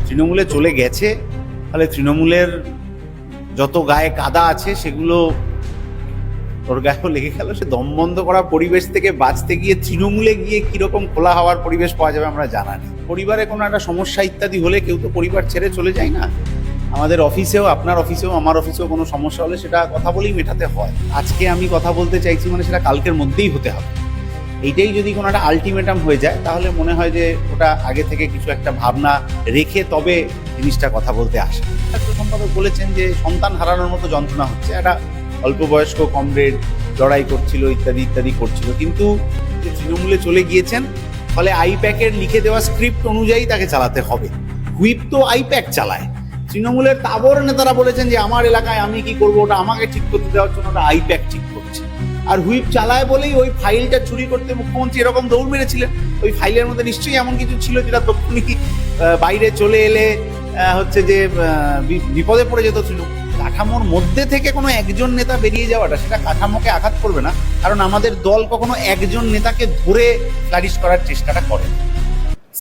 তৃণমূলে চলে গেছে, তাহলে তৃণমূলের যত গায়ে কাদা আছে সেগুলো ওর গায়েও লেগে গেল। সে দম বন্ধ করা পরিবেশ থেকে বাঁচতে গিয়ে তৃণমূলে গিয়ে কিরকম খোলা হওয়ার পরিবেশ পাওয়া যাবে আমরা জানা নেই। পরিবারে কোনো একটা সমস্যা ইত্যাদি হলে কেউ তো পরিবার ছেড়ে চলে যায় না। আমাদের অফিসেও, আপনার অফিসেও, আমার অফিসেও কোনো সমস্যা হলে সেটা কথা বলেই মেটাতে হয়। আজকে আমি কথা বলতে চাইছি মানে সেটা কালকের মধ্যেই হতে হবে। এইটাই যদি কোনো একটা আলটিমেটাম হয়ে যায় তাহলে মনে হয় যে ওটা আগে থেকে কিছু একটা ভাবনা রেখে তবে জিনিসটা কথা বলতে আসে। একটা সম্পাদক বলেছেন যে সন্তান হারানোর মতো যন্ত্রণা হচ্ছে, একটা অল্প বয়স্ক কমরেড লড়াই করছিল ইত্যাদি ইত্যাদি করছিল, কিন্তু যে তৃণমূলে চলে গিয়েছেন ফলে আইপ্যাকের লিখে দেওয়া স্ক্রিপ্ট অনুযায়ী তাকে চালাতে হবে। হুইপ তো আইপ্যাক চালায়। তৃণমূলের তাবর নেতারা বলেছেন যে আমার এলাকায় আমি কি করবো, ওটা আমাকে ঠিক করতে দেওয়ার জন্য ওটা আইপ্যাক ঠিক করছে। আর হুইপ চালায় বলেই ওই ফাইলটা চুরি করতে মুখ্যমন্ত্রী এরকম দৌড় মেরেছিলেন। ওই ফাইলের মধ্যে নিশ্চয়ই এমন কিছু ছিল যেটা তৎক্ষণিক বাইরে চলে এলে হচ্ছে যে বিপদে পড়ে যেত তৃণমূল। কাঠামোর মধ্যে থেকে কোনো একজন নেতা বেরিয়ে যাওয়াটা সেটা কাঠামোকে আঘাত করবে না, কারণ আমাদের দল কখনো একজন নেতাকে ধরে ফ্লারিশ করার চেষ্টাটা করে না।